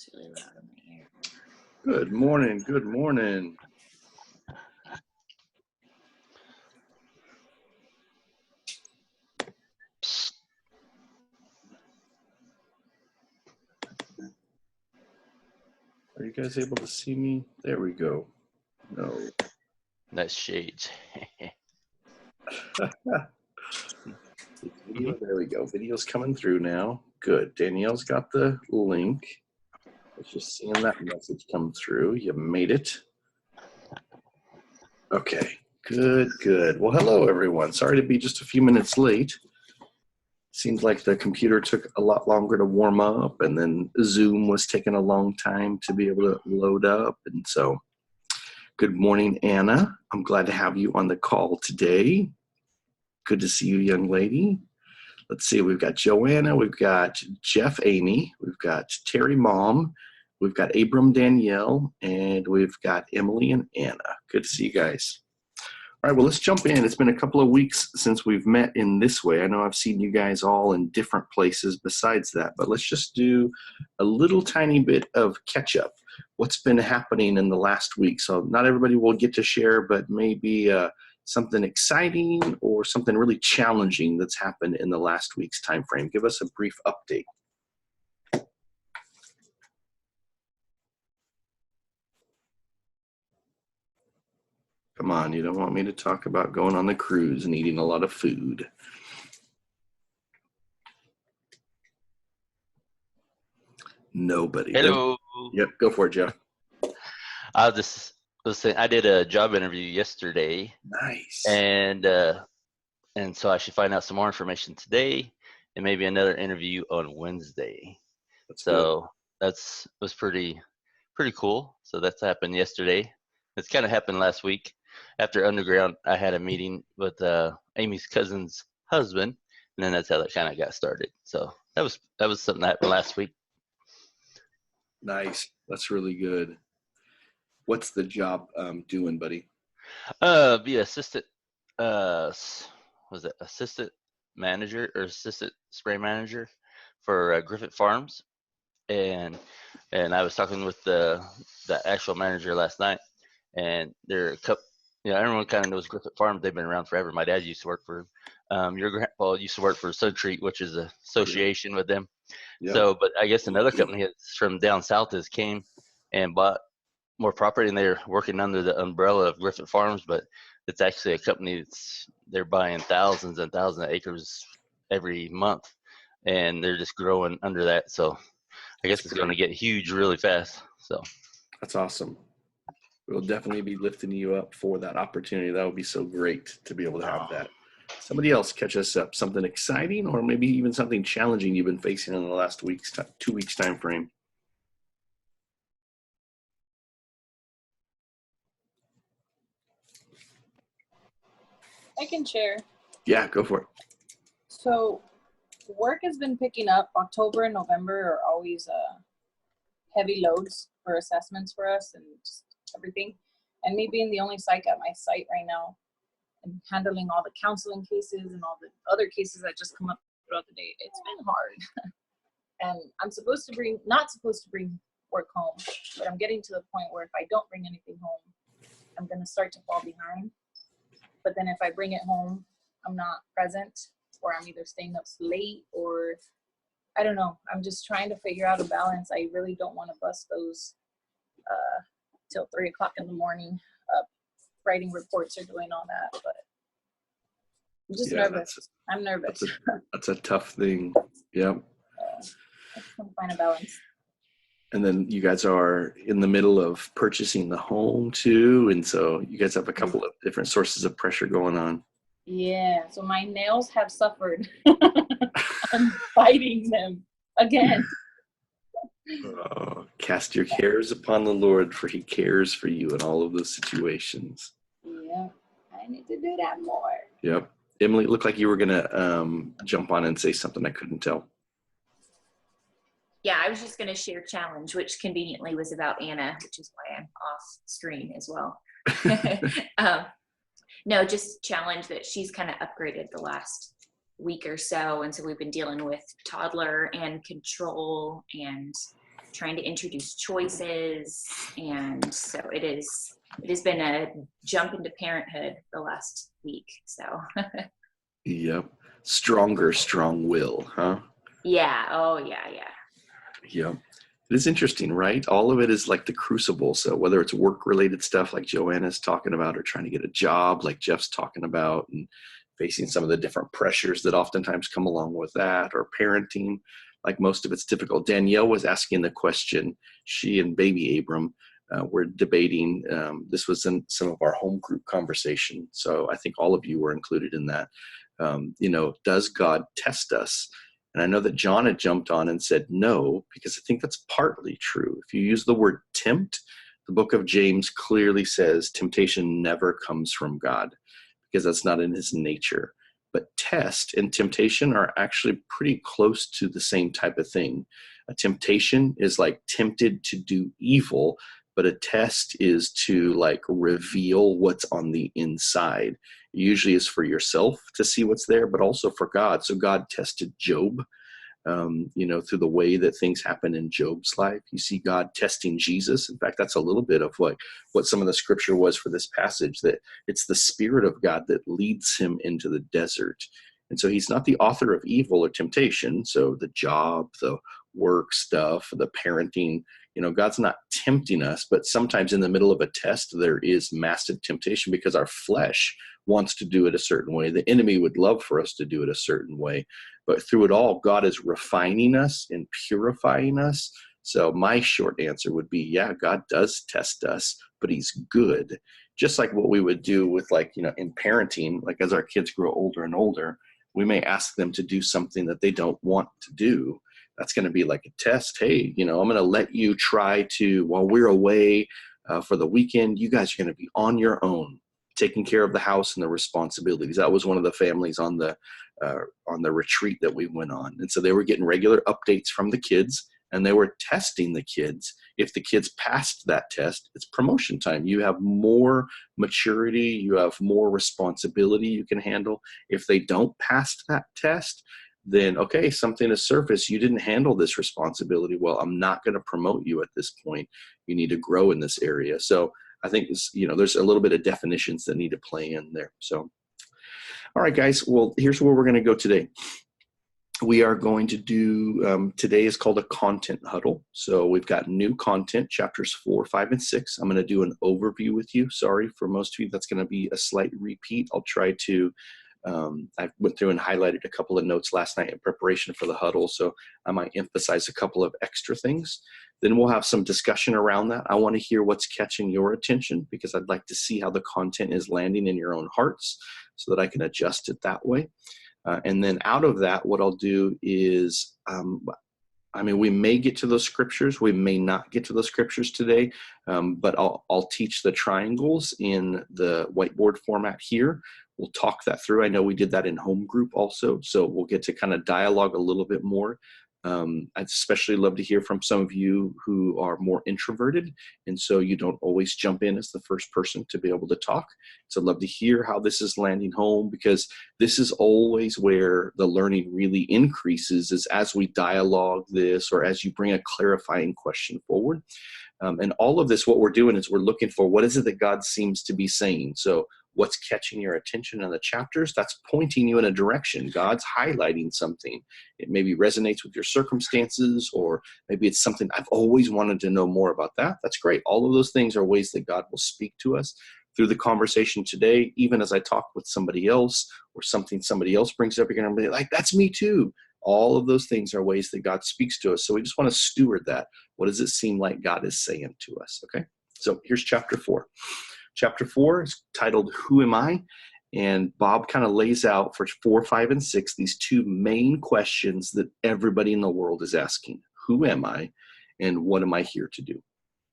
It's really loud in my ear. Good morning. Good morning. Are you guys able to see me? There we go. No. Nice shades. Video, there we go. Video's coming through now. Good. Danielle's got the link. I was just seeing that message come through. You made it. Okay. Good, good. Well, hello, everyone. Sorry to be just a few minutes late. Seems like the computer took a lot longer to warm up, and then Zoom was taking a long time to be able to load up. And so, good morning, Anna. I'm glad to have you on the call today. Good to see you, young lady. Let's see, we've got Joanna, we've got Jeff Amy, we've got Terry Mom, we've got Abram Danielle, and we've got Emily and Anna. Good to see you guys. All right, well, let's jump in. It's been a couple of weeks since we've met in this way. I know I've seen you guys all in different places besides that, but let's just do a little tiny bit of catch up. What's been happening in the last week? So not everybody will get to share, but maybe something exciting or something really challenging that's happened in the last week's time frame. Give us a brief update. Come on, you don't want me to talk about going on the cruise and eating a lot of food. Nobody. Hello. Yep, go for it, Jeff. I was saying I did a job interview yesterday. Nice. And so I should find out some more information today, and maybe another interview on Wednesday. That's so good. Was pretty cool. So that's happened yesterday. It's kind of happened last week. After Underground, I had a meeting with Amy's cousin's husband, and then that's how that kind of got started. So that was something that happened last week. Nice. That's really good. What's the job doing, buddy? Be assistant. Was it assistant manager or assistant spray manager for Griffith Farms, and I was talking with the actual manager last night, and they're a couple. Everyone kind of knows Griffith Farms. They've been around forever. My dad used to work for your grandpa used to work for SunTreat, which is an association with them. Yep. So, but I guess another company from down south came and bought more property, and they're working under the umbrella of Griffith Farms, but it's actually a company they're buying thousands and thousands of acres every month, and they're just growing under that. So I guess it's going to get huge really fast. So that's awesome. We'll definitely be lifting you up for that opportunity. That would be so great to be able to have that. Somebody else catch us up. Something exciting, or maybe even something challenging you've been facing in the last 2 weeks time frame. I can share. Yeah, go for it. So work has been picking up. October and November are always heavy loads for assessments for us and just everything. And me being the only psych at my site right now and handling all the counseling cases and all the other cases that just come up throughout the day, it's been hard. And I'm not supposed to bring work home, but I'm getting to the point where if I don't bring anything home, I'm going to start to fall behind. But then if I bring it home, I'm not present, or I'm either staying up late, or I don't know. I'm just trying to figure out a balance. I really don't want to bust those till 3 o'clock in the morning, writing reports or doing all that. But I'm just nervous. I'm nervous. That's a tough thing. Yep. I can find a balance. And then you guys are in the middle of purchasing the home too, and so you guys have a couple of different sources of pressure going on. Yeah, so my nails have suffered. I'm fighting them again. Cast your cares upon the Lord, for he cares for you in all of those situations. Yeah, I need to do that more. Yep. Emily, it looked like you were going to jump on and say something. I couldn't tell. Yeah, I was just going to share challenge, which conveniently was about Anna, which is why I'm off screen as well. No, just challenge that she's kind of upgraded the last week or so. And so we've been dealing with toddler and control and trying to introduce choices. And so it has been a jump into parenthood the last week. So Yep. Stronger, strong will, huh? yeah. Oh yeah. Yep. It is interesting, right? All of it is like the crucible. So whether it's work-related stuff like Joanna's talking about, or trying to get a job like Jeff's talking about, and facing some of the different pressures that oftentimes come along with that, or parenting, like most of it's difficult. Danielle was asking the question. She and baby Abram were debating. This was in some of our home group conversation. So I think all of you were included in that. Does God test us? And I know that John had jumped on and said no, because I think that's partly true. If you use the word tempt, the book of James clearly says temptation never comes from God, because that's not in his nature. But test and temptation are actually pretty close to the same type of thing. A temptation is like tempted to do evil, but a test is to like reveal what's on the inside. It usually is for yourself to see what's there, but also for God. So God tested Job, through the way that things happen in Job's life. You see God testing Jesus. In fact, that's a little bit of what some of the scripture was for this passage, that it's the Spirit of God that leads him into the desert. And so he's not the author of evil or temptation. So the job, the work stuff, the parenting, God's not tempting us, but sometimes in the middle of a test, there is massive temptation because our flesh wants to do it a certain way. The enemy would love for us to do it a certain way. But through it all, God is refining us and purifying us. So my short answer would be, yeah, God does test us, but he's good. Just like what we would do with in parenting, like as our kids grow older and older, we may ask them to do something that they don't want to do. That's going to be like a test. Hey, I'm going to let you try to, while we're away for the weekend, you guys are going to be on your own, taking care of the house and the responsibilities. That was one of the families on the retreat that we went on. And so they were getting regular updates from the kids, and they were testing the kids. If the kids passed that test, it's promotion time. You have more maturity, you have more responsibility you can handle. If they don't pass that test, then, okay, something has surfaced. You didn't handle this responsibility well. I'm not going to promote you at this point. You need to grow in this area. So I think there's a little bit of definitions that need to play in there. So, all right, guys. Well, here's where we're going to go today. We are going to do, today is called a content huddle. So we've got new content, chapters 4, 5, and 6. I'm going to do an overview with you. Sorry for most of you, that's going to be a slight repeat. I'll try to, I went through and highlighted a couple of notes last night in preparation for the huddle. So I might emphasize a couple of extra things. Then we'll have some discussion around that. I want to hear what's catching your attention, because I'd like to see how the content is landing in your own hearts so that I can adjust it that way. And then out of that, what I'll do is, we may get to those scriptures. We may not get to those scriptures today, but I'll teach the triangles in the whiteboard format here. We'll talk that through. I know we did that in home group also, so we'll get to kind of dialogue a little bit more. I'd especially love to hear from some of you who are more introverted, and so you don't always jump in as the first person to be able to talk. So I'd love to hear how this is landing home, because this is always where the learning really increases, is as we dialogue this, or as you bring a clarifying question forward. And all of this, what we're doing is we're looking for, what is it that God seems to be saying? So what's catching your attention in the chapters? That's pointing you in a direction. God's highlighting something. It maybe resonates with your circumstances, or maybe it's something I've always wanted to know more about that. That's great. All of those things are ways that God will speak to us through the conversation today. Even as I talk with somebody else, or something somebody else brings up, you're going to be like, that's me too. All of those things are ways that God speaks to us. So we just want to steward that. What does it seem like God is saying to us? Okay. So here's chapter 4. Chapter 4 is titled, Who Am I? And Bob kind of lays out for 4, 5, and 6 these two main questions that everybody in the world is asking. Who am I? And what am I here to do?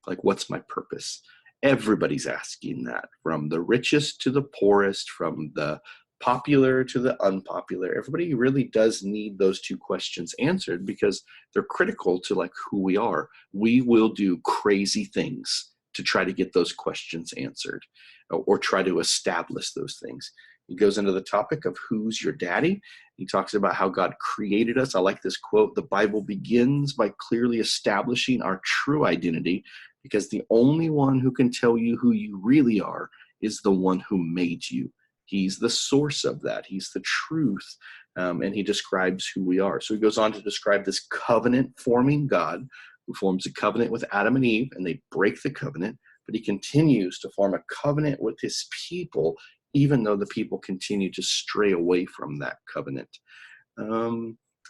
Like, what's my purpose? Everybody's asking that, from the richest to the poorest, from the popular to the unpopular. Everybody really does need those two questions answered, because they're critical to like who we are. We will do crazy things to try to get those questions answered, or try to establish those things. He goes into the topic of who's your daddy. He talks about how God created us. I like this quote. The Bible begins by clearly establishing our true identity, because the only one who can tell you who you really are is the one who made you. He's the source of that. He's the truth. And he describes who we are. So he goes on to describe this covenant-forming God who forms a covenant with Adam and Eve, and they break the covenant, but he continues to form a covenant with his people, even though the people continue to stray away from that covenant.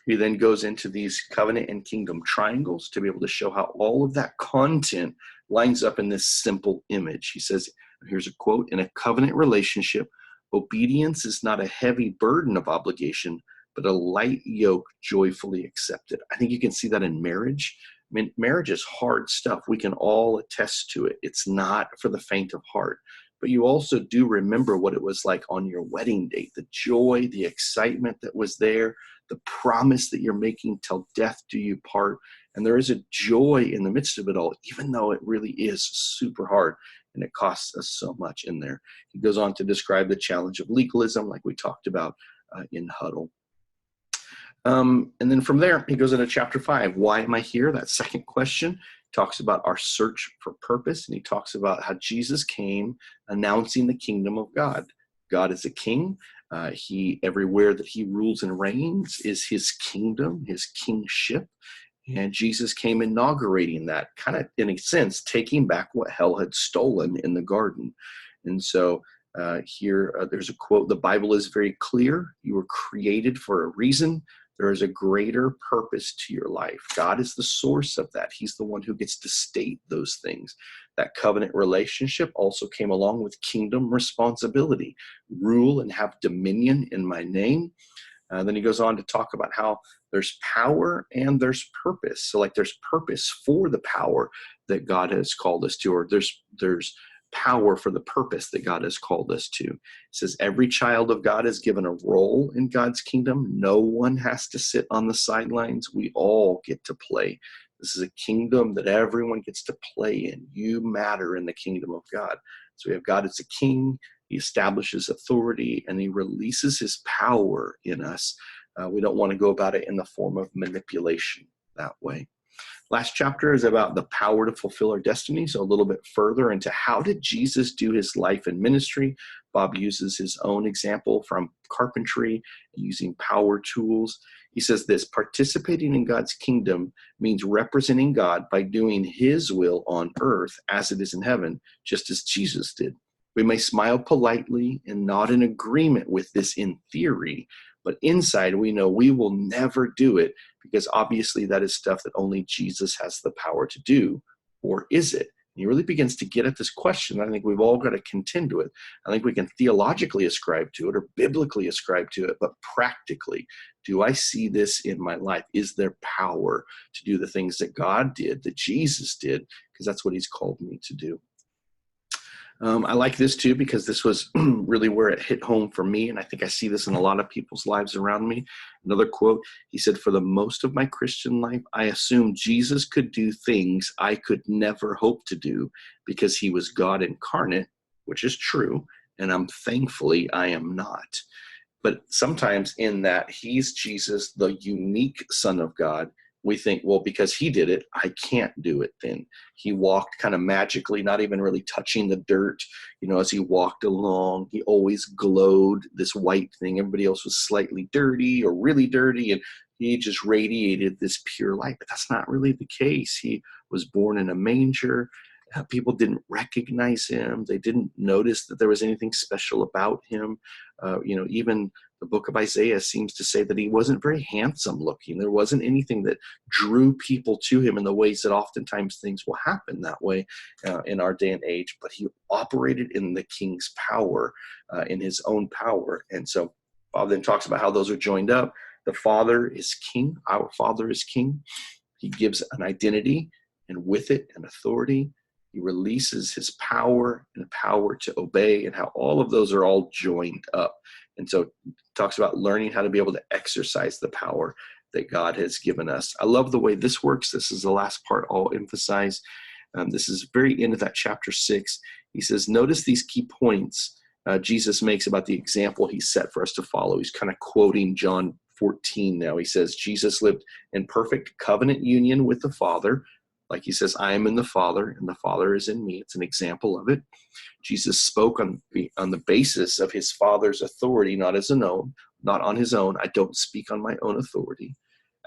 He then goes into these covenant and kingdom triangles to be able to show how all of that content lines up in this simple image. He says, here's a quote, "In a covenant relationship, obedience is not a heavy burden of obligation, but a light yoke joyfully accepted." I think you can see that in marriage. I mean, marriage is hard stuff. We can all attest to it. It's not for the faint of heart. But you also do remember what it was like on your wedding date, the joy, the excitement that was there, the promise that you're making till death do you part. And there is a joy in the midst of it all, even though it really is super hard and it costs us so much in there. He goes on to describe the challenge of legalism, like we talked about in Huddle. And then from there, he goes into chapter 5. Why am I here? That second question talks about our search for purpose. And he talks about how Jesus came announcing the kingdom of God. God is a king. He, everywhere that he rules and reigns is his kingdom, his kingship. And Jesus came inaugurating that, kind of, in a sense, taking back what hell had stolen in the garden. And so here, there's a quote, "The Bible is very clear. You were created for a reason. There is a greater purpose to your life. God is the source of that. He's the one who gets to state those things." That covenant relationship also came along with kingdom responsibility. Rule and have dominion in my name. Then he goes on to talk about how there's power and there's purpose. So like there's purpose for the power that God has called us to, or there's power for the purpose that God has called us to. It says every child of God is given a role in God's kingdom. No one has to sit on the sidelines. We all get to play. This is a kingdom that everyone gets to play in. You matter in the kingdom of God. So we have God as a king. He establishes authority and he releases his power in us. We don't want to go about it in the form of manipulation that way. Last chapter is about the power to fulfill our destiny. So a little bit further into how did Jesus do his life and ministry? Bob uses his own example from carpentry, using power tools. He says this: participating in God's kingdom means representing God by doing his will on earth as it is in heaven, just as Jesus did. We may smile politely and nod in agreement with this in theory, but inside we know we will never do it, because obviously that is stuff that only Jesus has the power to do. Or is it? And he really begins to get at this question. I think we've all got to contend with it. I think we can theologically ascribe to it or biblically ascribe to it, but practically, do I see this in my life? Is there power to do the things that God did, that Jesus did? Because that's what he's called me to do. I like this too, because this was really where it hit home for me. And I think I see this in a lot of people's lives around me. Another quote, he said, "For the most of my Christian life, I assumed Jesus could do things I could never hope to do because he was God incarnate," which is true. And thankfully I am not. But sometimes in that he's Jesus, the unique Son of God, we think, well, because he did it, I can't do it then. He walked kind of magically, not even really touching the dirt. As he walked along, he always glowed this white thing. Everybody else was slightly dirty or really dirty, and he just radiated this pure light. But that's not really the case. He was born in a manger. People didn't recognize him. They didn't notice that there was anything special about him. Even the book of Isaiah seems to say that he wasn't very handsome looking. There wasn't anything that drew people to him in the ways that oftentimes things will happen that way in our day and age. But he operated in the king's power, in his own power. And so Bob then talks about how those are joined up. The Father is king. Our Father is king. He gives an identity, and with it an authority. He releases his power and power to obey, and how all of those are all joined up. And so it talks about learning how to be able to exercise the power that God has given us. I love the way this works. This is the last part I'll emphasize. This is very end of that chapter 6. He says, notice these key points. Jesus makes about the example he set for us to follow. He's kind of quoting John 14 now. He says, Jesus lived in perfect covenant union with the Father. Like he says, I am in the Father, and the Father is in me. It's an example of it. Jesus spoke on the basis of his Father's authority, not on his own. I don't speak on my own authority.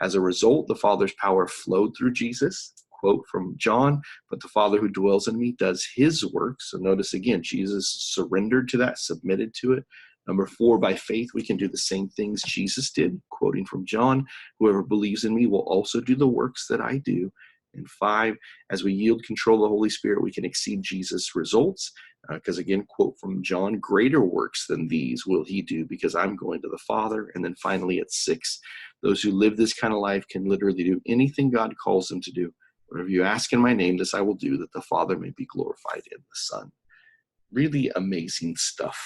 As a result, the Father's power flowed through Jesus. Quote from John, but the Father who dwells in me does his work. So notice again, Jesus surrendered to that, submitted to it. Number 4, by faith, we can do the same things Jesus did. Quoting from John, whoever believes in me will also do the works that I do. And 5, as we yield control to the Holy Spirit, we can exceed Jesus' results. Because again, quote from John, greater works than these will he do because I'm going to the Father. And then finally at 6, those who live this kind of life can literally do anything God calls them to do. Whatever you ask in my name, this I will do, that the Father may be glorified in the Son. Really amazing stuff.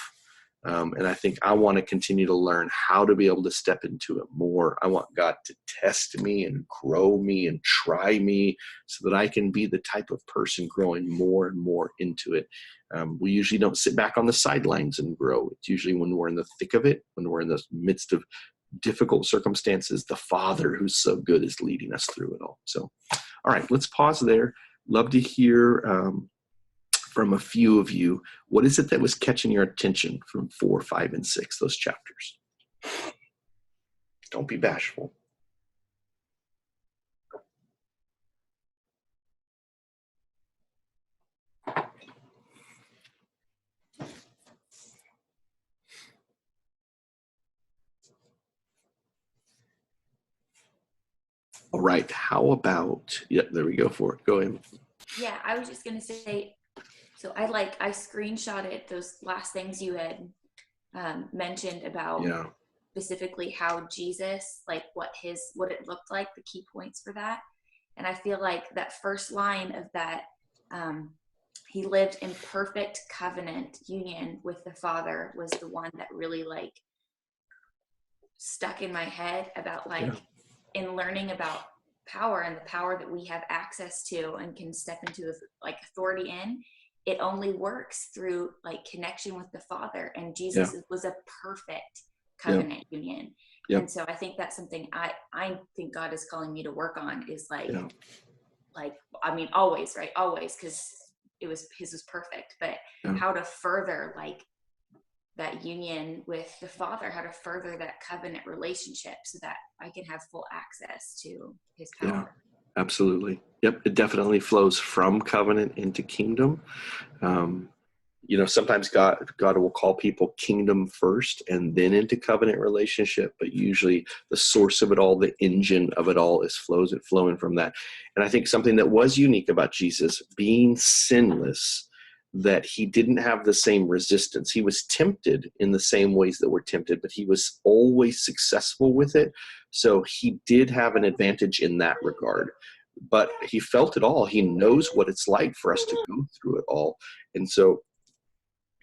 And I think I want to continue to learn how to be able to step into it more. I want God to test me and grow me and try me so that I can be the type of person growing more and more into it. We usually don't sit back on the sidelines and grow. It's usually when we're in the thick of it, when we're in the midst of difficult circumstances, the Father who's so good is leading us through it all. So, all right, let's pause there. Love to hear from a few of you. What is it that was catching your attention from 4, 5, and 6, those chapters? Don't be bashful. All right, how about, there we go for it. Go ahead. Yeah, I was just going to say, so I screenshotted those last things you had mentioned about specifically how Jesus, like what it looked like, the key points for that. And I feel like that first line of that, he lived in perfect covenant union with the Father, was the one that really like stuck in my head about in learning about power and the power that we have access to and can step into like authority in. It only works through like connection with the Father, and Jesus was a perfect covenant union. And so I think that's something I think God is calling me to work on, is like, I mean, always, right? Always, because his was perfect, but how to further like that union with the Father, how to further that covenant relationship so that I can have full access to his power. Yeah, absolutely. Yep, it definitely flows from covenant into kingdom. Sometimes God will call people kingdom first and then into covenant relationship, but usually the source of it all, the engine of it all is flowing from that. And I think something that was unique about Jesus, being sinless, that he didn't have the same resistance. He was tempted in the same ways that we're tempted, but he was always successful with it. So he did have an advantage in that regard. But he felt it all. He knows what it's like for us to go through it all. And so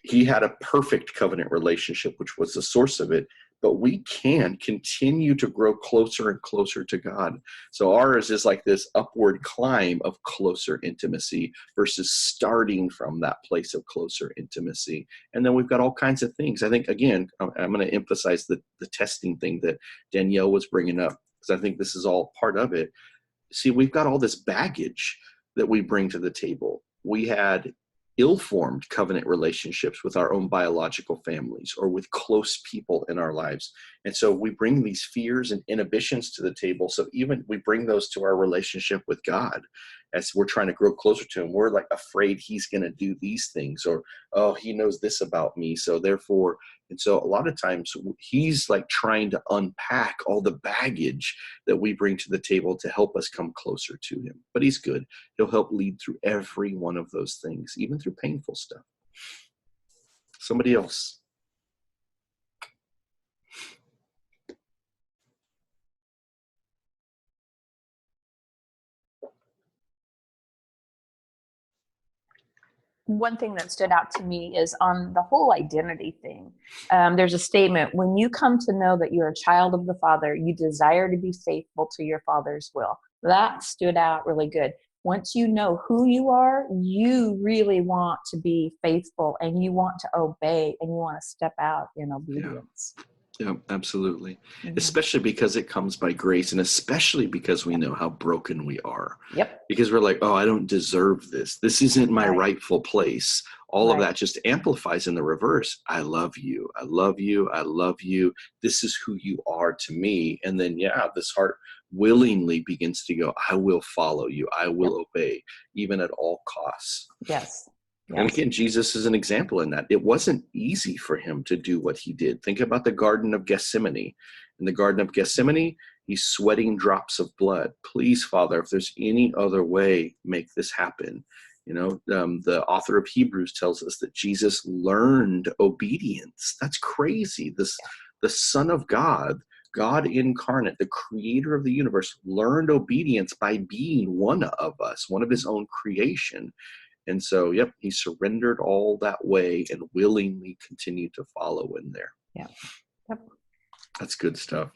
he had a perfect covenant relationship, which was the source of it. But we can continue to grow closer and closer to God. So ours is like this upward climb of closer intimacy versus starting from that place of closer intimacy. And then we've got all kinds of things. I think, again, I'm going to emphasize the testing thing that Danielle was bringing up, because I think this is all part of it. See, we've got all this baggage that we bring to the table. We had ill-formed covenant relationships with our own biological families or with close people in our lives. And so we bring these fears and inhibitions to the table. So even we bring those to our relationship with God as we're trying to grow closer to him. We're like afraid he's going to do these things, or, oh, he knows this about me. So therefore, and so a lot of times he's like trying to unpack all the baggage that we bring to the table to help us come closer to him. But he's good. He'll help lead through every one of those things, even through painful stuff. Somebody else. One thing that stood out to me is on the whole identity thing. There's a statement: when you come to know that you're a child of the Father, you desire to be faithful to your Father's will. That stood out really good. once you know who you are, you really want to be faithful and you want to obey and you want to step out in obedience. Yeah, absolutely. Especially because it comes by grace, and especially because we know how broken we are. Yep. Because we're like, oh, I don't deserve this. This isn't my rightful place. All of that just amplifies in the reverse. I love you. I love you. I love you. This is who you are to me. And then, this heart willingly begins to go, I will follow you. I will obey, even at all costs. Yes. And again, Jesus is an example in that. It wasn't easy for him to do what he did. Think about the Garden of Gethsemane. In the Garden of Gethsemane, he's sweating drops of blood. Please, Father, if there's any other way, make this happen. The author of Hebrews tells us that Jesus learned obedience. That's crazy. The Son of God, God incarnate, the creator of the universe, learned obedience by being one of us, one of his own creation. And so, he surrendered all that way and willingly continued to follow in there. Yeah. That's good stuff.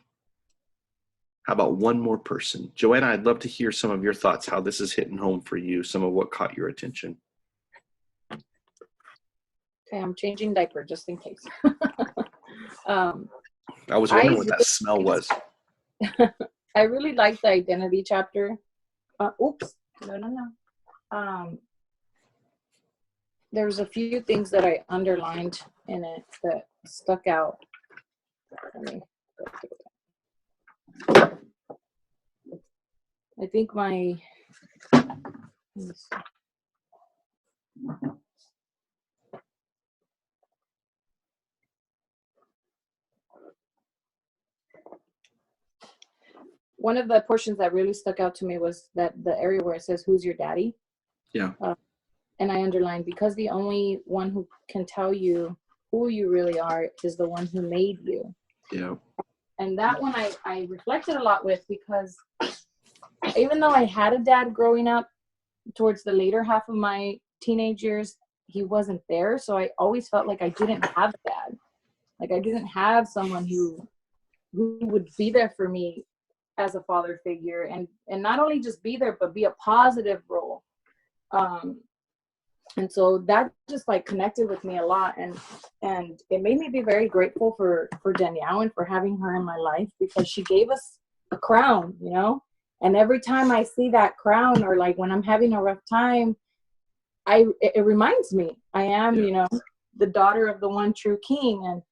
How about one more person? Joanna, I'd love to hear some of your thoughts, how this is hitting home for you, some of what caught your attention. Okay, I'm changing diaper just in case. I was wondering what that smell was. I really like the identity chapter. There's a few things that I underlined in it that stuck out. Let me go through it. I think one of the portions that really stuck out to me was that the area where it says, "Who's your daddy?" Yeah. And I underlined, because the only one who can tell you who you really are is the one who made you. Yeah. And that one I reflected a lot with, because even though I had a dad growing up, towards the later half of my teenage years, he wasn't there. So I always felt like I didn't have a dad. Like I didn't have someone who would be there for me as a father figure, and not only just be there, but be a positive role. And so that just like connected with me a lot, and it made me be very grateful for Danielle and for having her in my life, because she gave us a crown, and every time I see that crown, or like when I'm having a rough time, it reminds me I am, the daughter of the one true King,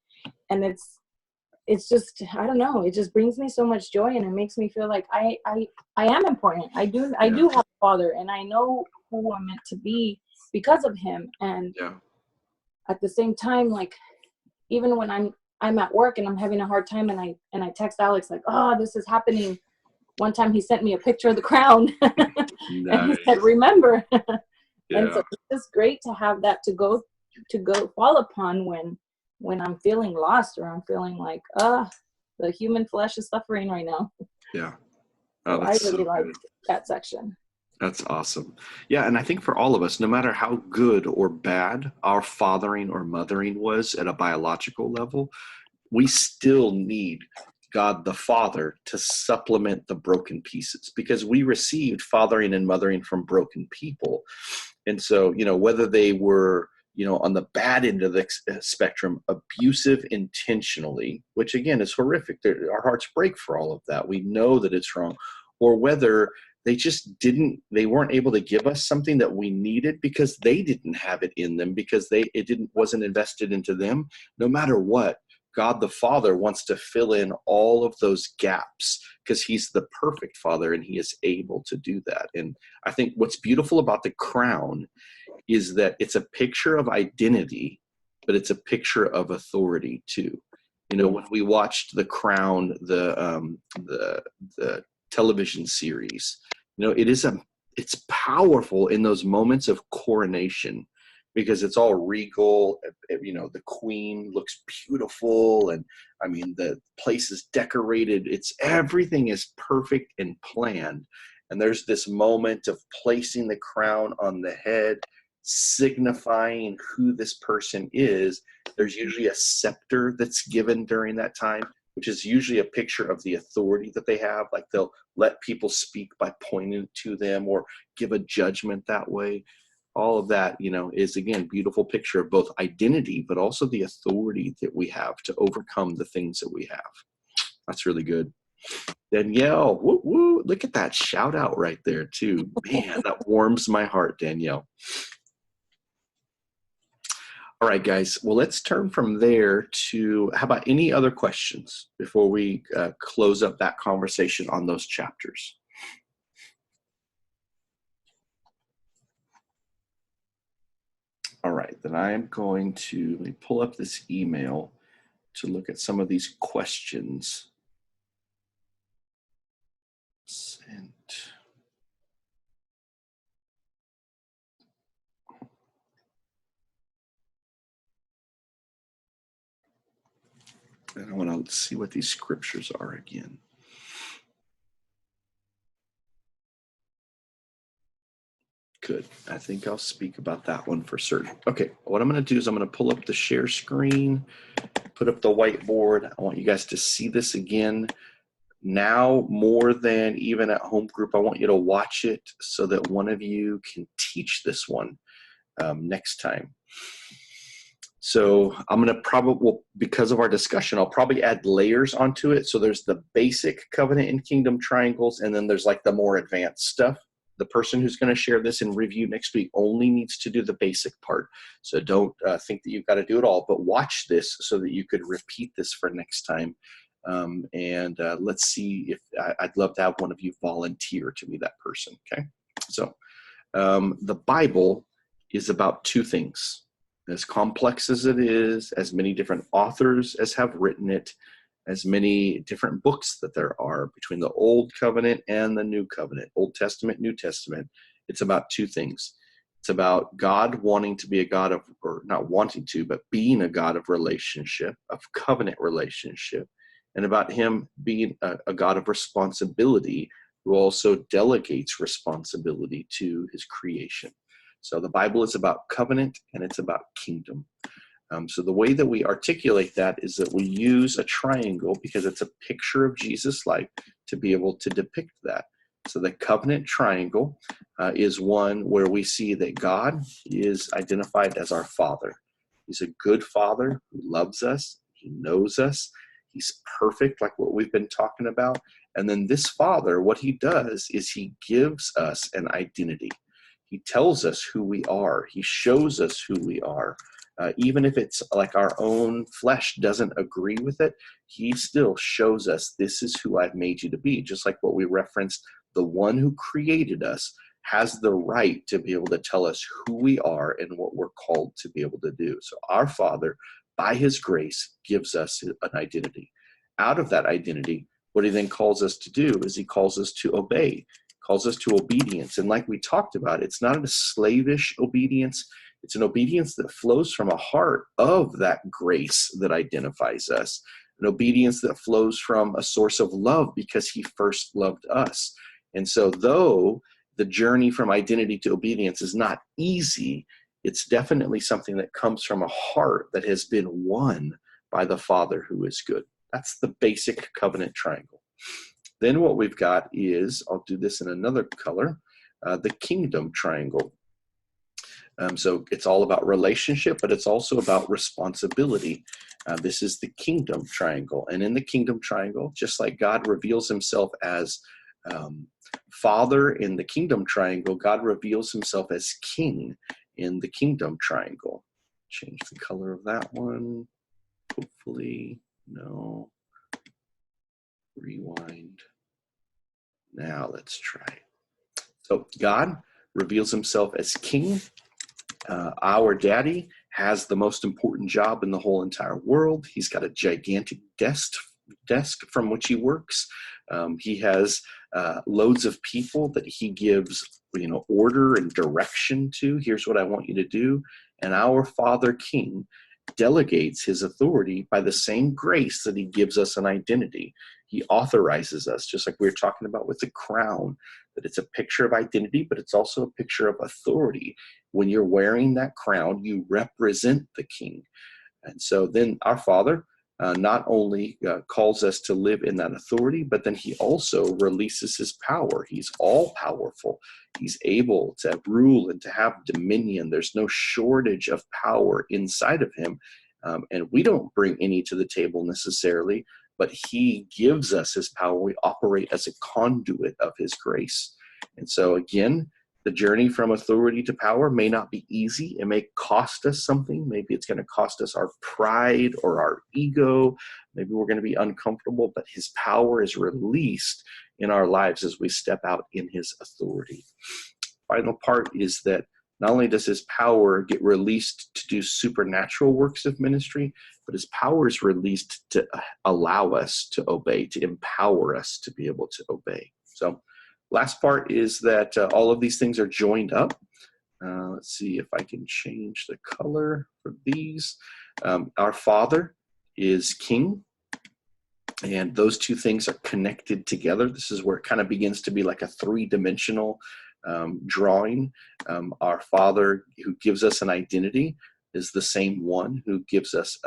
and it's just, I don't know, it just brings me so much joy, and it makes me feel like I am important. I do have a father, and I know who I'm meant to be because of him. And at the same time, like even when I'm at work and I'm having a hard time, and I text Alex like, oh, this is happening. One time he sent me a picture of the crown and he said, remember. And so it's just great to have that to go fall upon when I'm feeling lost, or I'm feeling like, the human flesh is suffering right now. Yeah. Oh, so I really like that section. That's awesome. Yeah, and I think for all of us, no matter how good or bad our fathering or mothering was at a biological level, we still need God the Father to supplement the broken pieces, because we received fathering and mothering from broken people. And so, whether they were, on the bad end of the spectrum, abusive intentionally, which again is horrific. Our hearts break for all of that. We know that it's wrong. Or whether they just they weren't able to give us something that we needed because they didn't have it in them, because wasn't invested into them. No matter what, God the Father wants to fill in all of those gaps, because he's the perfect Father and he is able to do that. And I think what's beautiful about the crown is that it's a picture of identity, but it's a picture of authority too. When we watched The Crown, the television series, it's powerful in those moments of coronation, because it's all regal. The queen looks beautiful, and I mean the place is decorated. Everything is perfect and planned. And there's this moment of placing the crown on the head, signifying who this person is. There's usually a scepter that's given during that time. which is usually a picture of the authority that they have. Like they'll let people speak by pointing to them or give a judgment that way. All of that, is, again, beautiful picture of both identity, but also the authority that we have to overcome the things that we have. That's really good. Danielle, woo, woo, look at that shout out right there too. Man, that warms my heart, Danielle. All right, guys. Well, let's turn from there to, how about any other questions before we close up that conversation on those chapters? All right, then I am going to, let me pull up this email to look at some of these questions. Sent. And I want to see what these scriptures are again. Good. I think I'll speak about that one for certain. Okay, what I'm going to do is I'm going to pull up the share screen, put up the whiteboard. I want you guys to see this again. Now, more than even at home group, I want you to watch it so that one of you can teach this one next time. So I'm going to probably, because of our discussion, I'll probably add layers onto it. So there's the basic covenant and kingdom triangles, and then there's like the more advanced stuff. The person who's going to share this in review next week only needs to do the basic part. So don't think that you've got to do it all, but watch this so that you could repeat this for next time. Let's see if I'd love to have one of you volunteer to be that person. Okay. So the Bible is about two things. As complex as it is, as many different authors as have written it, as many different books that there are between the Old Covenant and the New Covenant, Old Testament, New Testament, it's about two things. It's about God wanting to be a God of, or not wanting to, but being a God of relationship, of covenant relationship, and about him being a God of responsibility who also delegates responsibility to his creation. So the Bible is about covenant and it's about kingdom. So the way that we articulate that is that we use a triangle because it's a picture of Jesus' life to be able to depict that. So the covenant triangle is one where we see that God is identified as our Father. He's a good Father who loves us. He knows us. He's perfect, like what we've been talking about. And then this Father, what he does is he gives us an identity. He tells us who we are. He shows us who we are. Even if it's like our own flesh doesn't agree with it, he still shows us this is who I've made you to be. Just like what we referenced, the one who created us has the right to be able to tell us who we are and what we're called to be able to do. So our Father, by his grace, gives us an identity. Out of that identity, what he then calls us to do is he calls us to obey, calls us to obedience. And like we talked about, it's not a slavish obedience. It's an obedience that flows from a heart of that grace that identifies us, an obedience that flows from a source of love because he first loved us. And so though the journey from identity to obedience is not easy, it's definitely something that comes from a heart that has been won by the Father who is good. That's the basic covenant triangle. Then what we've got is, I'll do this in another color, the kingdom triangle. So it's all about relationship, but it's also about responsibility. This is the kingdom triangle. And in the kingdom triangle, just like God reveals himself as Father in the kingdom triangle, God reveals himself as King in the kingdom triangle. Change the color of that one. Hopefully, no. Rewind. Now let's try. So God reveals himself as King. Our daddy has the most important job in the whole entire world. He's got a gigantic desk from which he works. He has loads of people that he gives, order and direction to. Here's what I want you to do. And our Father King delegates his authority by the same grace that he gives us an identity. He authorizes us, just like we were talking about with the crown, that it's a picture of identity, but it's also a picture of authority. When you're wearing that crown, you represent the king. And so then our Father not only calls us to live in that authority, but then he also releases his power. He's all powerful. He's able to rule and to have dominion. There's no shortage of power inside of him. And we don't bring any to the table necessarily, but he gives us his power. We operate as a conduit of his grace. And so again, the journey from authority to power may not be easy. It may cost us something. Maybe it's going to cost us our pride or our ego. Maybe we're going to be uncomfortable, but his power is released in our lives as we step out in his authority. Final part is that not only does his power get released to do supernatural works of ministry, but his power is released to allow us to obey, to empower us to be able to obey. So last part is that all of these things are joined up. Let's see if I can change the color for these. Our Father is King, and those two things are connected together. This is where it kind of begins to be like a three-dimensional drawing. Our Father who gives us an identity is the same one who gives us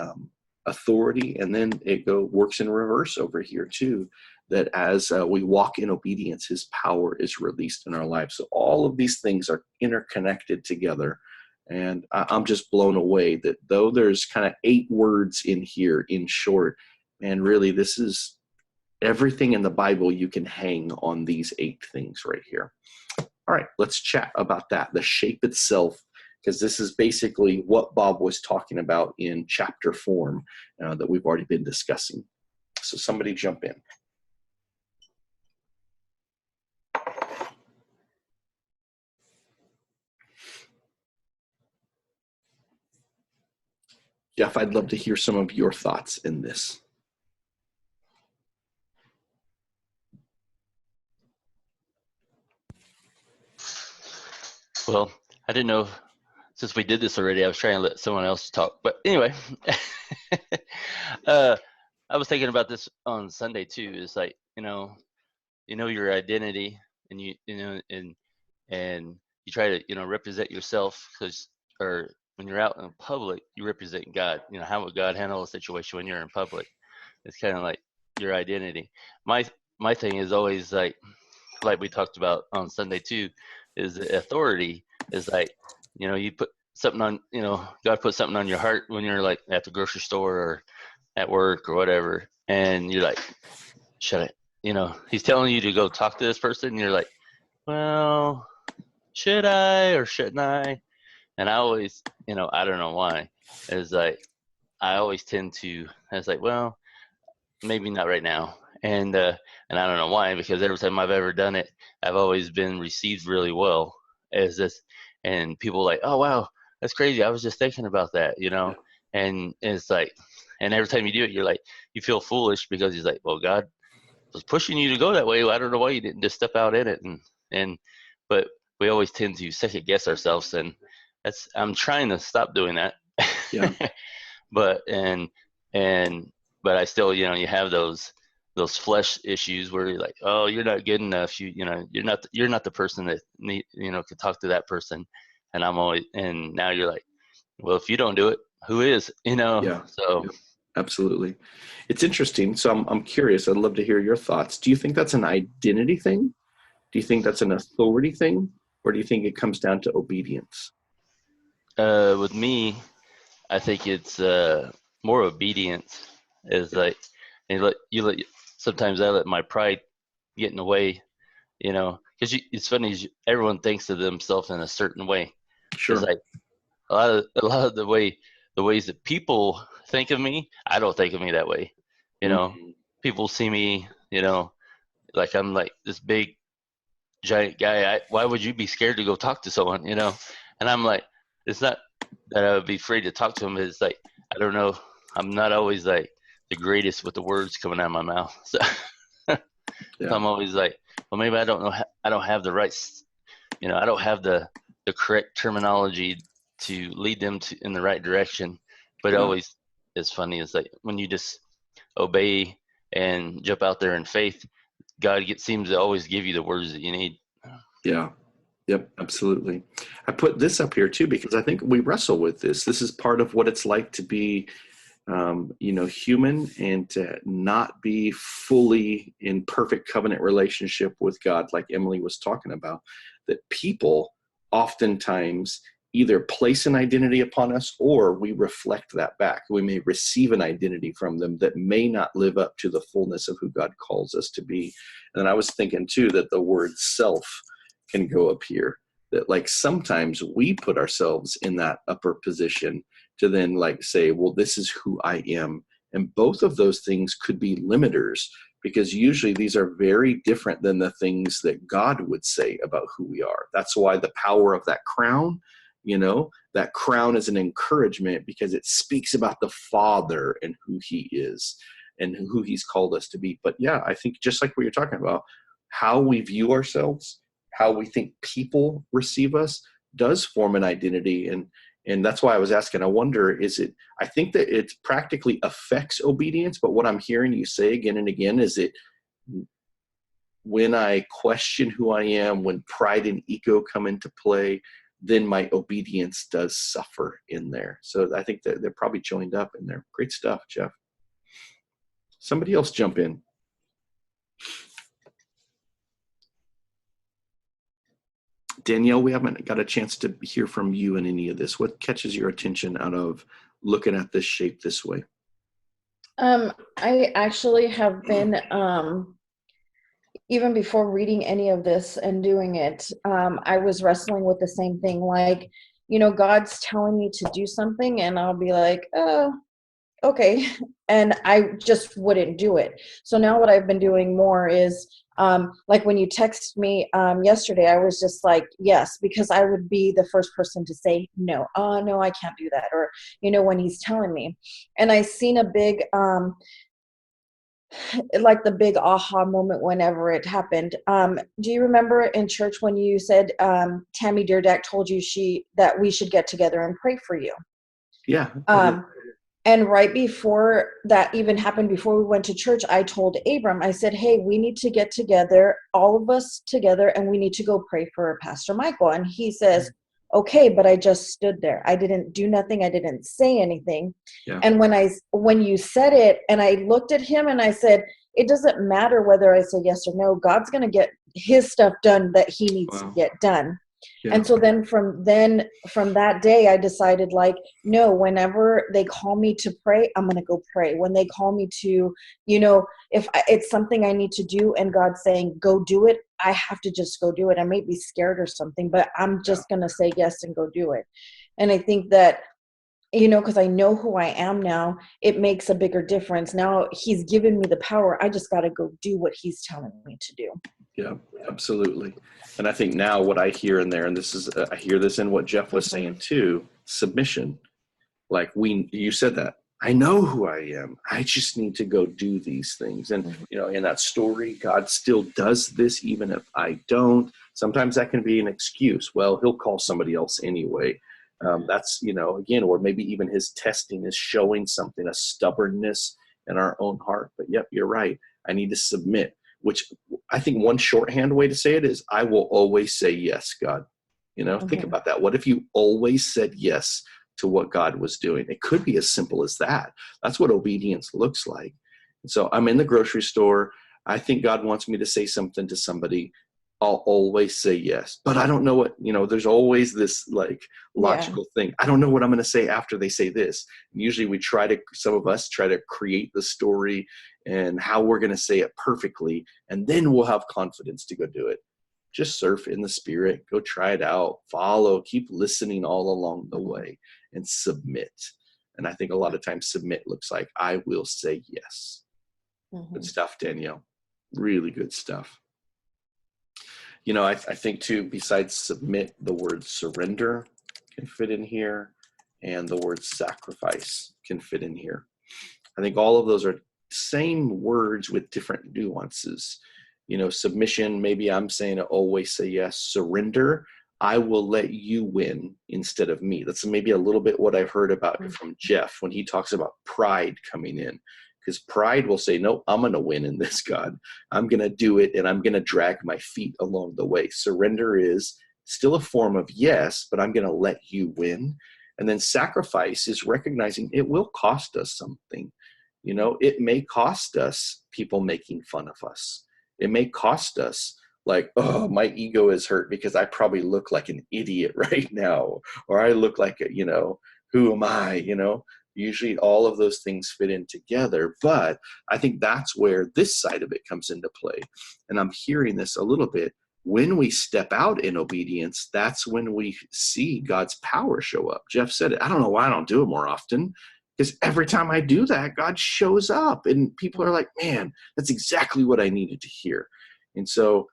authority, and then it works in reverse over here too, that as we walk in obedience, his power is released in our lives. So all of these things are interconnected together. And I'm just blown away that though there's kind of 8 words in here in short, and really this is everything in the Bible you can hang on these 8 things right here. All right, let's chat about that, the shape itself, because this is basically what Bob was talking about in chapter form that we've already been discussing. So somebody jump in. Jeff, I'd love to hear some of your thoughts in this. Well, I didn't know, since we did this already, I was trying to let someone else talk. But anyway, I was thinking about this on Sunday too. It's like, you know your identity, and you try to, represent yourself, or when you're out in public, you represent God. How would God handle a situation when you're in public? It's kind of like your identity. My thing is always like we talked about on Sunday too, is the authority is like, you put something on, God put something on your heart when you're like at the grocery store or at work or whatever, and you're like, should I, he's telling you to go talk to this person, and you're like, well, should I or shouldn't I? And I always, I don't know why, is like, I always tend to, I was like, well, maybe not right now. And I don't know why, because every time I've ever done it, I've always been received really well as this, and people like, oh, wow, that's crazy. I was just thinking about that, and it's like, and every time you do it, you're like, you feel foolish because he's like, well, God was pushing you to go that way. I don't know why you didn't just step out in it. But we always tend to second guess ourselves, and I'm trying to stop doing that. Yeah. but I still, you have those flesh issues where you're like, oh, you're not good enough. You're not the person that could talk to that person. And now you're like, well, if you don't do it, who is? Yeah. So. Yeah. Absolutely. It's interesting. So I'm curious. I'd love to hear your thoughts. Do you think that's an identity thing? Do you think that's an authority thing? Or do you think it comes down to obedience? With me, I think it's more obedience. Is like, sometimes I let my pride get in the way, because it's funny. Everyone thinks of themselves in a certain way. Sure. It's like a lot of the ways that people think of me, I don't think of me that way. Mm-hmm. People see me, like I'm like this big giant guy. Why would you be scared to go talk to someone, And I'm like, it's not that I would be afraid to talk to them. It's like, I don't know. I'm not always like the greatest with the words coming out of my mouth. So, Yeah. so I'm always like, well, maybe I don't know. I don't have the right, I don't have the correct terminology to lead them in the right direction. But Yeah. always, it's funny. It's like when you just obey and jump out there in faith, God seems to always give you the words that you need. Yeah. Yep, absolutely. I put this up here too because I think we wrestle with this. This is part of what it's like to be human, and to not be fully in perfect covenant relationship with God, like Emily was talking about, that people oftentimes either place an identity upon us or we reflect that back. We may receive an identity from them that may not live up to the fullness of who God calls us to be. And I was thinking too that the word self can go up here, that like sometimes we put ourselves in that upper position to then like say, well, this is who I am. And both of those things could be limiters, because usually these are very different than the things that God would say about who we are. That's why the power of that crown, that crown is an encouragement, because it speaks about the Father and who he is and who he's called us to be. But yeah, I think just like what you're talking about, how we view ourselves, how we think people receive us does form an identity. And that's why I was asking, I wonder, I think that it practically affects obedience, but what I'm hearing you say again and again is that when I question who I am, when pride and ego come into play, then my obedience does suffer in there. So I think that they're probably joined up in there. Great stuff, Jeff. Somebody else jump in. Danielle, we haven't got a chance to hear from you in any of this. What catches your attention out of looking at this shape this way? I actually have been, even before reading any of this and doing it, I was wrestling with the same thing. Like, God's telling me to do something and I'll be like, oh, okay. And I just wouldn't do it. So now what I've been doing more is, like when you text me yesterday, I was just like, yes, because I would be the first person to say, no, no, I can't do that. Or, when he's telling me. And I seen a big, like the big aha moment whenever it happened. Do you remember in church when you said Tammy Deardack told you that we should get together and pray for you? Yeah. And right before that even happened, before we went to church, I told Abram, I said, hey, we need to get together, all of us together, and we need to go pray for Pastor Michael. And he says, okay, but I just stood there. I didn't do nothing. I didn't say anything. Yeah. And when you said it, and I looked at him and I said, it doesn't matter whether I say yes or no. God's going to get his stuff done that he needs to get done. Yeah. And so then from that day, I decided, like, no, whenever they call me to pray, I'm going to go pray. When they call me to, if it's something I need to do and God's saying, go do it, I have to just go do it. I may be scared or something, but I'm just going to say yes and go do it. And I think that, because I know who I am now, it makes a bigger difference. Now he's given me the power. I just got to go do what he's telling me to do. Yeah, absolutely. And I think now what I hear in there, and this is, I hear this in what Jeff was saying too, submission. Like you said that, I know who I am. I just need to go do these things. And, in that story, God still does this, even if I don't. Sometimes that can be an excuse. Well, he'll call somebody else anyway. That's, again, or maybe even his testing is showing something, a stubbornness in our own heart. But yep, you're right. I need to submit, which I think one shorthand way to say it is, I will always say yes, God. Think about that. What if you always said yes to what God was doing? It could be as simple as that. That's what obedience looks like. And so I'm in the grocery store. I think God wants me to say something to somebody. I'll always say yes, but I don't know what, there's always this like logical thing. I don't know what I'm going to say after they say this. And usually some of us try to create the story and how we're going to say it perfectly. And then we'll have confidence to go do it. Just surf in the spirit, go try it out, follow, keep listening all along the way, and submit. And I think a lot of times submit looks like, I will say yes. Good stuff, Danielle. Really good stuff. I think too, besides submit, the word surrender can fit in here, and the word sacrifice can fit in here. I think all of those are same words with different nuances. Submission, maybe I'm saying always say yes. Surrender, I will let you win instead of me. That's maybe a little bit what I've heard about from Jeff when he talks about pride coming in. Because pride will say, no, I'm going to win in this, God. I'm going to do it, and I'm going to drag my feet along the way. Surrender is still a form of yes, but I'm going to let you win. And then sacrifice is recognizing it will cost us something. It may cost us people making fun of us. It may cost us, like, oh, my ego is hurt because I probably look like an idiot right now, or I look like who am I? Usually all of those things fit in together, but I think that's where this side of it comes into play. And I'm hearing this a little bit. When we step out in obedience, that's when we see God's power show up. Jeff said it. I don't know why I don't do it more often, because every time I do that, God shows up and people are like, man, that's exactly what I needed to hear. And so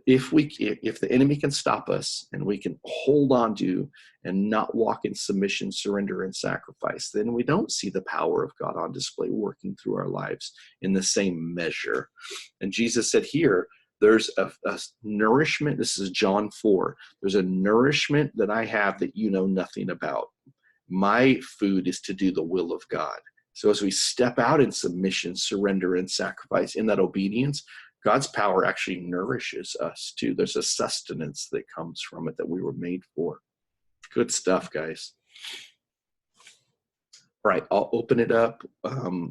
if the enemy can stop us and we can hold on to and not walk in submission, surrender, and sacrifice, then we don't see the power of God on display working through our lives in the same measure. And Jesus said here, there's a nourishment. This is John 4. There's a nourishment that I have that you know nothing about. My food is to do the will of God. So as we step out in submission, surrender, and sacrifice in that obedience, God's power actually nourishes us too. There's a sustenance that comes from it that we were made for. Good stuff, guys. All right, I'll open it up.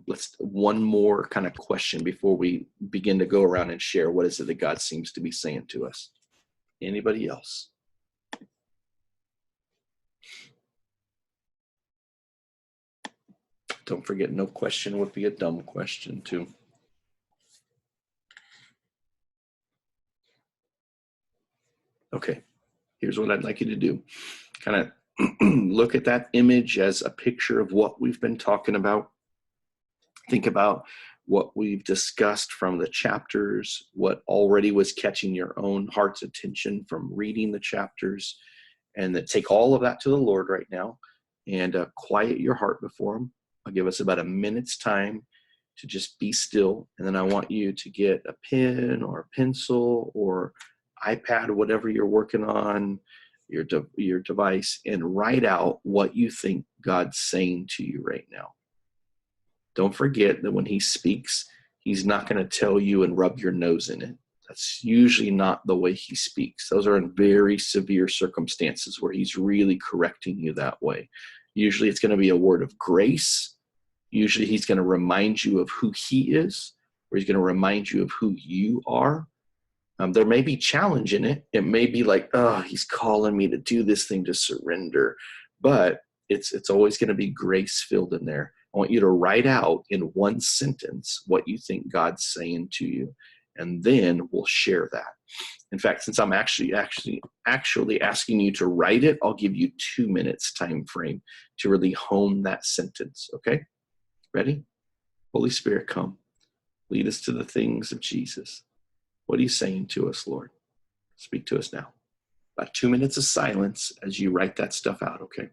Let's one more kind of question before we begin to go around and share what is it that God seems to be saying to us. Anybody else? Don't forget, no question would be a dumb question too. Okay, here's what I'd like you to do. Kind of look at that image as a picture of what we've been talking about. Think about what we've discussed from the chapters, what already was catching your own heart's attention from reading the chapters, and then take all of that to the Lord right now and quiet your heart before Him. I'll give us about a minute's time to just be still, and then I want you to get a pen or a pencil or iPad, whatever you're working on, your device, and write out what you think God's saying to you right now. Don't forget that when He speaks, He's not going to tell you and rub your nose in it. That's usually not the way He speaks. Those are in very severe circumstances where He's really correcting you that way. Usually it's going to be a word of grace. Usually He's going to remind you of who He is, or He's going to remind you of who you are. There may be challenge in it. It may be like, oh, He's calling me to do this thing, to surrender. But it's always going to be grace-filled in there. I want you to write out in one sentence what you think God's saying to you, and then we'll share that. In fact, since I'm actually asking you to write it, I'll give you 2 minutes time frame to really hone that sentence, okay? Ready? Holy Spirit, come. Lead us to the things of Jesus. What are you saying to us, Lord? Speak to us now. About 2 minutes of silence as you write that stuff out, okay?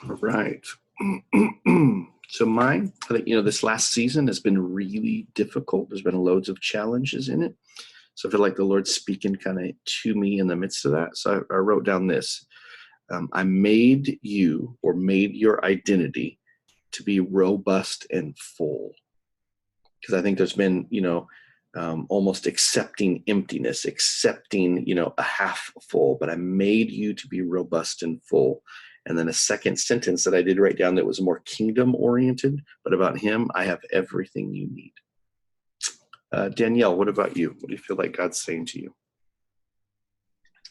All right. So mine, I think, this last season has been really difficult. There's been loads of challenges in it. So I feel like the Lord's speaking kind of to me in the midst of that. So I wrote down this. I made you, or made your identity, to be robust and full. Because I think there's been, almost accepting emptiness, accepting, a half full, but I made you to be robust and full. And then a second sentence that I did write down that was more kingdom oriented, but about him, I have everything you need. Danielle, what about you? What do you feel like God's saying to you?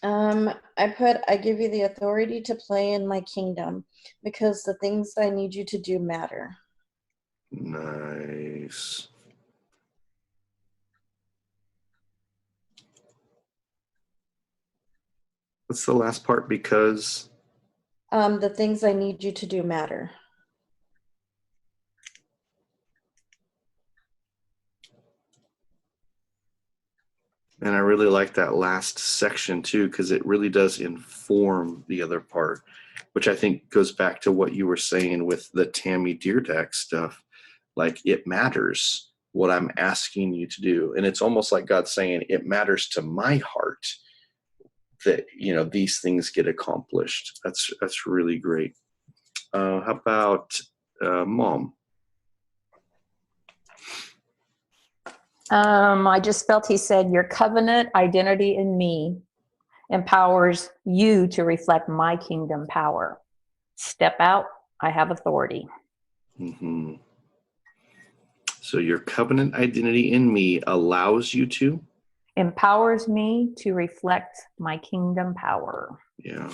I give you the authority to play in my kingdom because the things I need you to do matter. Nice. What's the last part? Because the things I need you to do matter. And I really like that last section too, because it really does inform the other part, which I think goes back to what you were saying with the Tammy Deerdack stuff. Like, it matters what I'm asking you to do. And it's almost like God saying, it matters to my heart that, these things get accomplished. That's really great. How about Mom? I just felt he said, your covenant identity in me empowers you to reflect my kingdom power. Step out, I have authority. Mm-hmm. So your covenant identity in me allows you to? Empowers me to reflect my kingdom power. Yeah.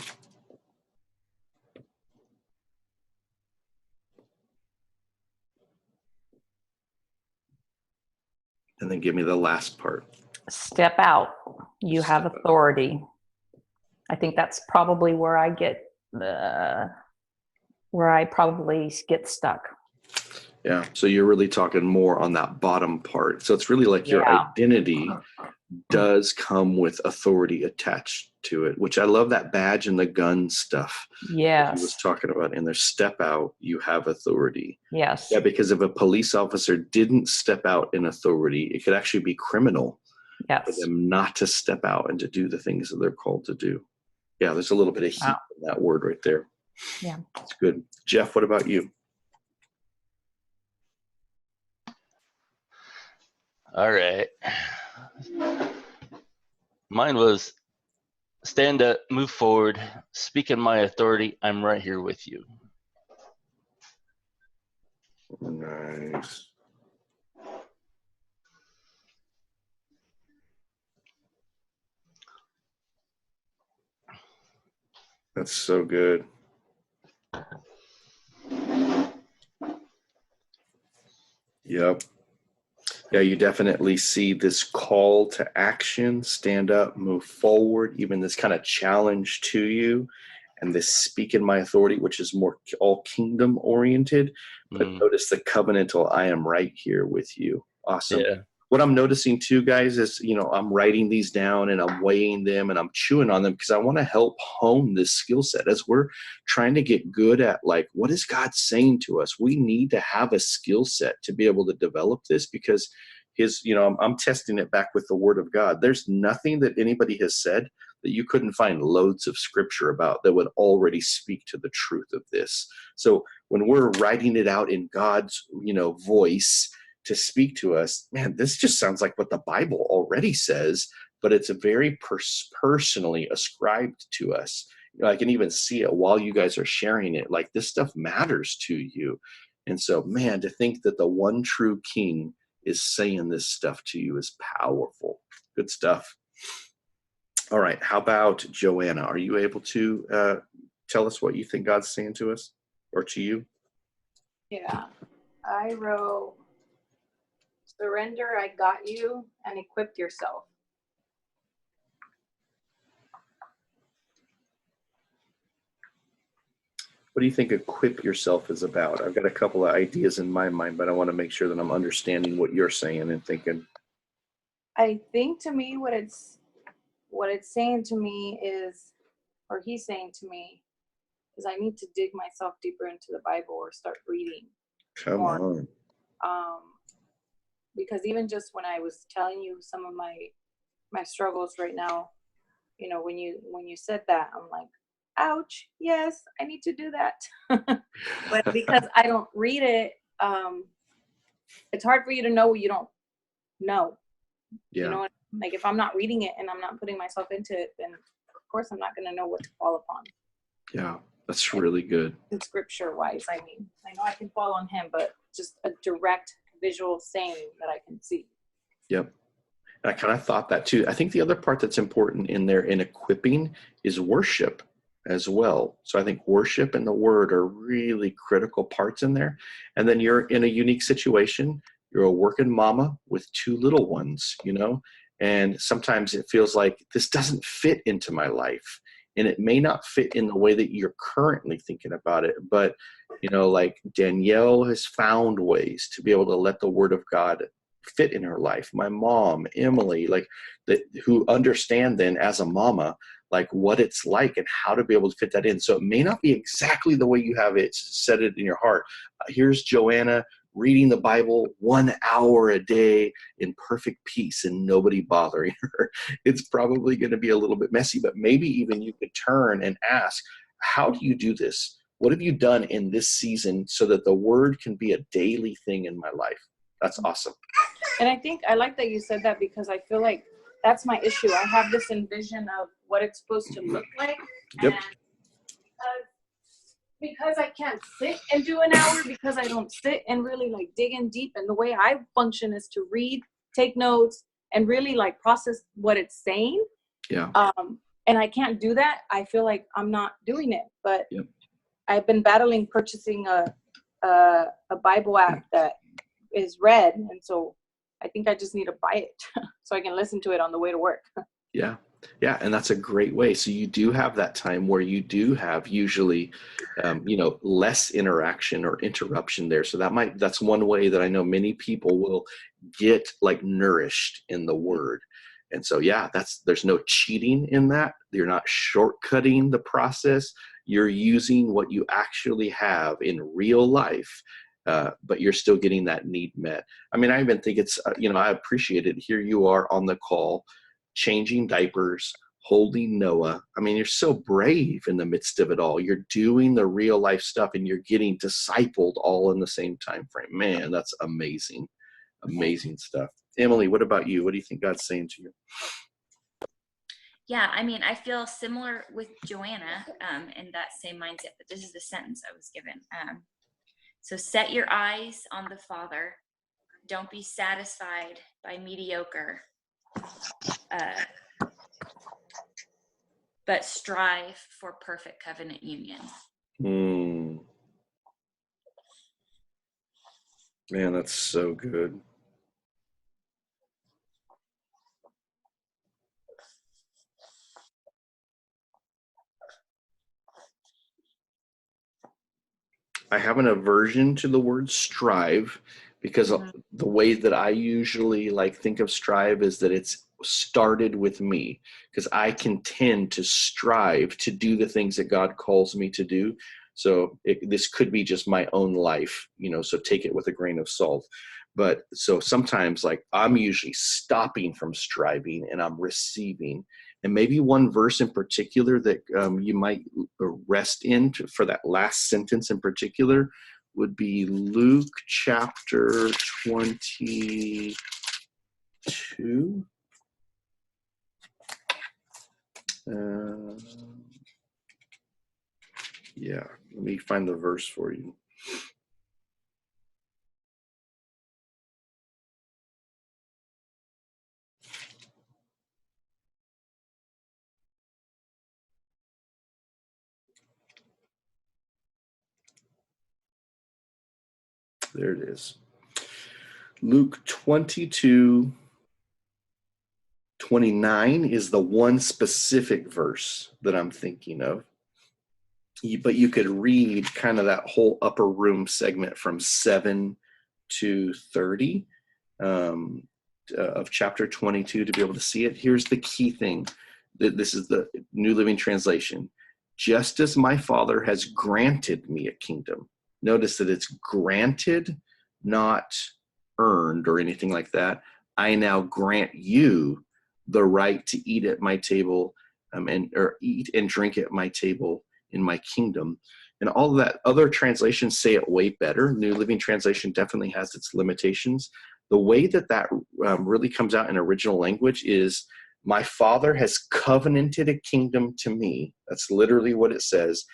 And then give me the last part. Step out, you have authority. I think that's probably where I probably get stuck. Yeah. So you're really talking more on that bottom part. So it's really like your identity does come with authority attached to it, which I love that badge and the gun stuff. Yes. He was talking about in their step out, you have authority. Yes. Yeah, because if a police officer didn't step out in authority, it could actually be criminal for them not to step out and to do the things that they're called to do. Yeah, there's a little bit of heat in that word right there. Yeah. That's good. Jeff, what about you? All right. Mine was stand up, move forward, speak in my authority. I'm right here with you. Nice. That's so good. Yep. Yeah, you definitely see this call to action, stand up, move forward, even this kind of challenge to you, and this speak in my authority, which is more all kingdom oriented. But notice the covenantal, I am right here with you. Awesome. Yeah. What I'm noticing too, guys, is, I'm writing these down and I'm weighing them and I'm chewing on them because I want to help hone this skill set as we're trying to get good at, like, what is God saying to us? We need to have a skill set to be able to develop this because I'm testing it back with the word of God. There's nothing that anybody has said that you couldn't find loads of scripture about that would already speak to the truth of this. So when we're writing it out in God's, voice to speak to us, man, this just sounds like what the Bible already says, but it's a very personally ascribed to us. I can even see it while you guys are sharing it. Like, this stuff matters to you. And so, man, to think that the one true King is saying this stuff to you is powerful. Good stuff. All right. How about Joanna? Are you able to tell us what you think God's saying to us or to you? Yeah. I wrote, surrender, I got you, and equip yourself. What do you think equip yourself is about? I've got a couple of ideas in my mind, but I want to make sure that I'm understanding what you're saying and thinking. I think to me what it's saying to me is, or he's saying to me, because I need to dig myself deeper into the Bible or start reading Come more. on. Because even just when I was telling you some of my struggles right now, you know, when you said that, I'm like, ouch, yes, I need to do that. But because I don't read it, it's hard for you to know what you don't know. Yeah. You know, like if I'm not reading it and I'm not putting myself into it, then of course I'm not going to know what to fall upon. Yeah, that's really good. In scripture wise, I mean, I know I can fall on him, but just a direct visual saying that I can see. Yep. I kind of thought that too. I think the other part that's important in there in equipping is worship as well. So I think worship and the word are really critical parts in there. And then you're in a unique situation. You're a working mama with 2 little ones, you know, and sometimes it feels like this doesn't fit into my life. And it may not fit in the way that you're currently thinking about it. But, you know, like Danielle has found ways to be able to let the word of God fit in her life. My mom, Emily, like who understand then as a mama, like what it's like and how to be able to fit that in. So it may not be exactly the way you have it set it in your heart. Here's Joanna reading the Bible 1 hour a day in perfect peace and nobody bothering her. It's probably going to be a little bit messy, but maybe even you could turn and ask, how do you do this? What have you done in this season so that the word can be a daily thing in my life? That's awesome. And I think I like that you said that, because I feel like that's my issue. I have this envision of what it's supposed to look like. Yep. And because I can't sit and do an hour, because I don't sit and really like dig in deep. And the way I function is to read, take notes, and really like process what it's saying. Yeah. And I can't do that. I feel like I'm not doing it. But yep. I've been battling purchasing a Bible app that is read, and so I think I just need to buy it so I can listen to it on the way to work. Yeah. Yeah. And that's a great way. So you do have that time where you do have usually, you know, less interaction or interruption there. So that's one way that I know many people will get like nourished in the word. And so, yeah, there's no cheating in that. You're not shortcutting the process. You're using what you actually have in real life. But you're still getting that need met. I mean, I even think it's, you know, I appreciate it. Here you are on the call, changing diapers, holding Noah. I mean, you're so brave in the midst of it all. You're doing the real life stuff and you're getting discipled all in the same time frame. Man, that's amazing. Amazing stuff. Emily, what about you? What do you think God's saying to you? Yeah, I mean, I feel similar with Joanna in that same mindset, but this is the sentence I was given. So set your eyes on the Father. Don't be satisfied by mediocre, but strive for perfect covenant union. Man, that's so good. I have an aversion to the word strive because the way that I usually like think of strive is that it's started with me, because I can tend to strive to do the things that God calls me to do. So this could be just my own life, you know, so take it with a grain of salt. But so sometimes like I'm usually stopping from striving and I'm receiving. And maybe one verse in particular that you might rest in for that last sentence in particular would be Luke chapter 22. Yeah, let me find the verse for you. There it is. Luke 22:29 is the one specific verse that I'm thinking of. But you could read kind of that whole upper room segment from 7 to 30 of chapter 22 to be able to see it. Here's the key thing. This is the New Living Translation. just as my Father has granted me a kingdom. Notice that it's granted, not earned or anything like that. I now grant you the right to eat at my table or eat and drink at my table in my kingdom. And all of that, other translations say it way better. New Living Translation definitely has its limitations. The way that really comes out in original language is, my Father has covenanted a kingdom to me. That's literally what it says.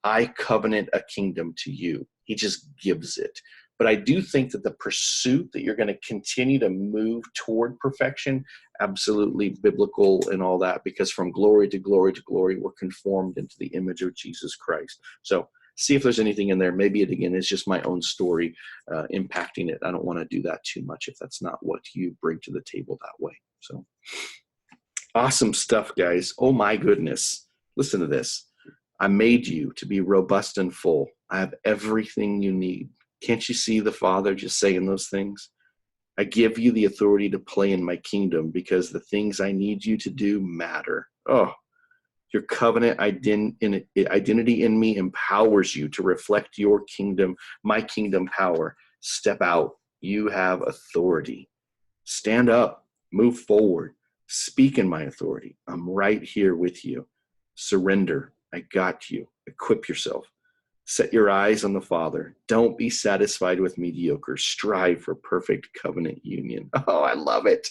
I covenant a kingdom to you. He just gives it. But I do think that the pursuit that you're going to continue to move toward perfection, absolutely biblical and all that, because from glory to glory to glory, we're conformed into the image of Jesus Christ. So see if there's anything in there. Maybe it, again, is just my own story impacting it. I don't want to do that too much if that's not what you bring to the table that way. So awesome stuff, guys. Oh my goodness. Listen to this. I made you to be robust and full. I have everything you need. Can't you see the Father just saying those things? I give you the authority to play in my kingdom because the things I need you to do matter. Oh, your covenant identity in me empowers you to reflect your kingdom, my kingdom power. Step out. You have authority. Stand up. Move forward. Speak in my authority. I'm right here with you. Surrender. I got you. Equip yourself. Set your eyes on the Father. Don't be satisfied with mediocre. Strive for perfect covenant union. Oh, I love it.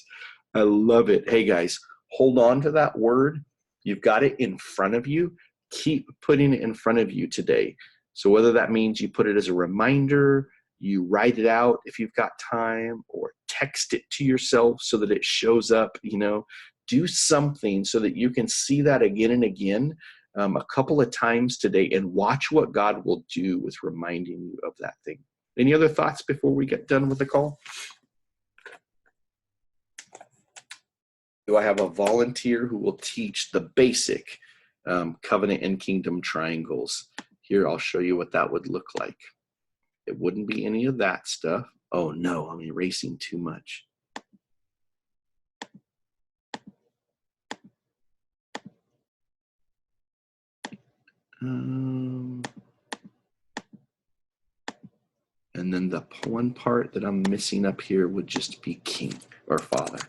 I love it. Hey, guys, hold on to that word. You've got it in front of you. Keep putting it in front of you today. So whether that means you put it as a reminder, you write it out if you've got time, or text it to yourself so that it shows up, do something so that you can see that again and again. A couple of times today, and watch what God will do with reminding you of that thing. Any other thoughts before we get done with the call? Do I have a volunteer who will teach the basic covenant and kingdom triangles? Here, I'll show you what that would look like. It wouldn't be any of that stuff. Oh no, I'm erasing too much. And then the one part that I'm missing up here would just be king or father.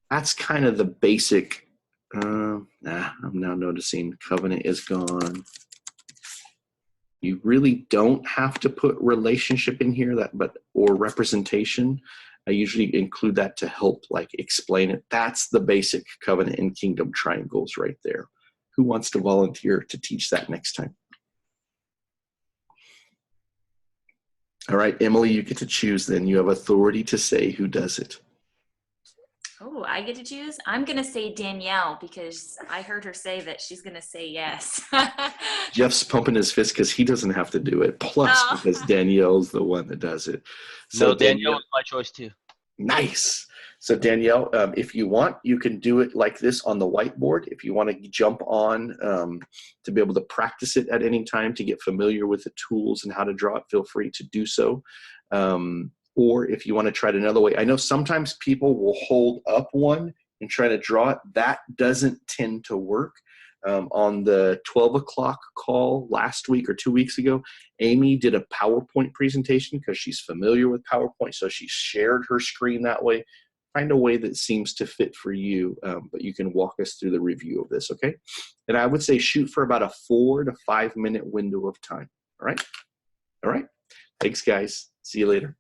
That's kind of the basic. I'm now noticing covenant is gone. You really don't have to put relationship in here, or representation. I usually include that to help explain it. That's the basic covenant and kingdom triangles right there. Who wants to volunteer to teach that next time? All right, Emily, you get to choose then. You have authority to say who does it. Oh, I get to choose? I'm going to say Danielle because I heard her say that she's going to say yes. Jeff's pumping his fist because he doesn't have to do it. Plus, because Danielle's the one that does it. So no, Danielle was my choice too. Nice. So Danielle, if you want, you can do it like this on the whiteboard. If you want to jump on to be able to practice it at any time, to get familiar with the tools and how to draw it, feel free to do so. Or if you want to try it another way, I know sometimes people will hold up one and try to draw it. That doesn't tend to work. On the 12 o'clock call last week or 2 weeks ago, Amy did a PowerPoint presentation because she's familiar with PowerPoint. So she shared her screen that way. Find a way that seems to fit for you, but you can walk us through the review of this, okay? And I would say shoot for about a 4 to 5 minute window of time, all right? All right. Thanks, guys. See you later.